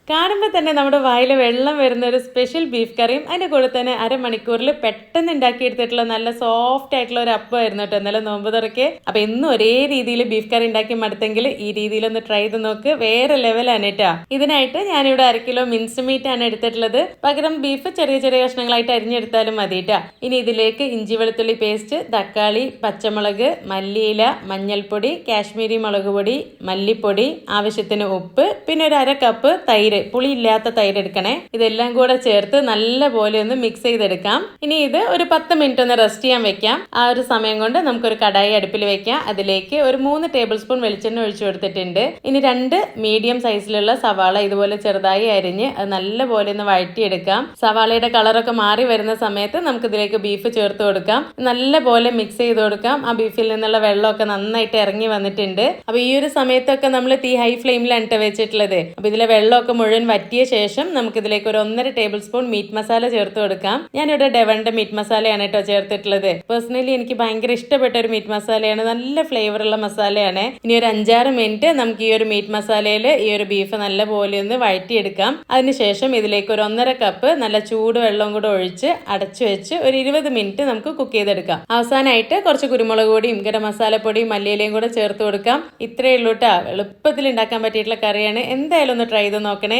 കാണുമ്പോൾ തന്നെ നമ്മുടെ വായിൽ വെള്ളം വരുന്ന ഒരു സ്പെഷ്യൽ ബീഫ് കറിയും അതിൻ്റെ കൂടെ തന്നെ അരമണിക്കൂറിൽ പെട്ടെന്ന് ഉണ്ടാക്കിയെടുത്തിട്ടുള്ള നല്ല സോഫ്റ്റ് ആയിട്ടുള്ള ഒരു അപ്പമായിരുന്നു കേട്ടോ ഇന്നലെ നോമ്പ് തുറക്കെ. അപ്പം എന്നും ഒരേ രീതിയിൽ ബീഫ് കറി ഉണ്ടാക്കി മടുത്തെങ്കിൽ ഈ രീതിയിലൊന്ന് ട്രൈ ചെയ്ത് നോക്ക്, വേറെ ലെവലാണ് കേട്ടോ. ഇതിനായിട്ട് ഞാനിവിടെ 1 കിലോ മിൻസ് മീറ്റ് ആണ് എടുത്തിട്ടുള്ളത്. പകരം ബീഫ് ചെറിയ ചെറിയ കഷ്ണങ്ങളായിട്ട് അരിഞ്ഞെടുത്താലും മതി കേട്ടോ. ഇനി ഇതിലേക്ക് ഇഞ്ചി വെളുത്തുള്ളി പേസ്റ്റ്, തക്കാളി, പച്ചമുളക്, മല്ലിയില, മഞ്ഞൾപ്പൊടി, കാശ്മീരി മുളക് പൊടി, മല്ലിപ്പൊടി, ആവശ്യത്തിന് ഉപ്പ്, പിന്നെ ഒരു 1/2 കപ്പ് തൈര്, പുളിയില്ലാത്ത തൈര് എടുക്കണേ. ഇതെല്ലാം കൂടെ ചേർത്ത് നല്ല പോലെ ഒന്ന് മിക്സ് ചെയ്തെടുക്കാം. ഇനി ഇത് ഒരു 10 മിനിറ്റ് ഒന്ന് റെസ്റ്റ് ചെയ്യാൻ വെക്കാം. ആ ഒരു സമയം കൊണ്ട് നമുക്കൊരു കടായി അടുപ്പിൽ വെക്കാം. അതിലേക്ക് ഒരു 3 ടേബിൾ സ്പൂൺ വെളിച്ചെണ്ണ ഒഴിച്ചു കൊടുത്തിട്ടുണ്ട്. ഇനി 2 മീഡിയം സൈസിലുള്ള സവാള ഇതുപോലെ ചെറുതായി അരിഞ്ഞ് അത് നല്ല പോലെ ഒന്ന് വഴറ്റിയെടുക്കാം. സവാളയുടെ കളറൊക്കെ മാറി വരുന്ന സമയത്ത് നമുക്ക് ഇതിലേക്ക് ബീഫ് ചേർത്ത് കൊടുക്കാം. നല്ല പോലെ മിക്സ് ചെയ്ത് കൊടുക്കാം. ആ ബീഫിൽ നിന്നുള്ള വെള്ളമൊക്കെ നന്നായിട്ട് ഇറങ്ങി വന്നിട്ടുണ്ട്. അപ്പൊ ഈ ഒരു സമയത്തൊക്കെ നമ്മൾ തീ ഹൈ ഫ്ലെയിമിലാണ് വെച്ചിട്ടുള്ളത്. അപ്പൊ ഇതിലെ വെള്ളമൊക്കെ മുഴുവൻ വറ്റിയ ശേഷം നമുക്ക് ഇതിലേക്ക് ഒരു 1.5 ടേബിൾ സ്പൂൺ മീറ്റ് മസാല ചേർത്ത് കൊടുക്കാം. ഞാനിവിടെ ഡെവന്റെ മീറ്റ് മസാലയാണ് കേട്ടോ ചേർത്തിട്ടുള്ളത്. പേഴ്സണലി എനിക്ക് ഭയങ്കര ഇഷ്ടപ്പെട്ട ഒരു മീറ്റ് മസാലയാണ്, നല്ല ഫ്ലേവർ ഉള്ള മസാലയാണ്. ഇനി ഒരു 5-6 മിനിറ്റ് നമുക്ക് ഈ ഒരു മീറ്റ് മസാലയിൽ ഈ ഒരു ബീഫ് നല്ല പോലെ ഒന്ന് വഴറ്റിയെടുക്കാം. അതിനുശേഷം ഇതിലേക്ക് ഒരു 1.5 കപ്പ് നല്ല ചൂട് വെള്ളം കൂടെ ഒഴിച്ച് അടച്ചു വെച്ച് ഒരു 20 മിനിറ്റ് നമുക്ക് കുക്ക് ചെയ്തെടുക്കാം. അവസാനമായിട്ട് കുറച്ച് കുരുമുളക് പൊടിയും ഗരം മസാലപ്പൊടിയും മല്ലിയിലയും കൂടെ ചേർത്ത് കൊടുക്കാം. ഇത്രയേ ഉള്ളൂ കേട്ടോ. എളുപ്പത്തിൽ ഉണ്ടാക്കാൻ പറ്റിയിട്ടുള്ള കറിയാണ്. എന്തായാലും ഒന്ന് ട്രൈ ചെയ്ത് നോക്കണേ.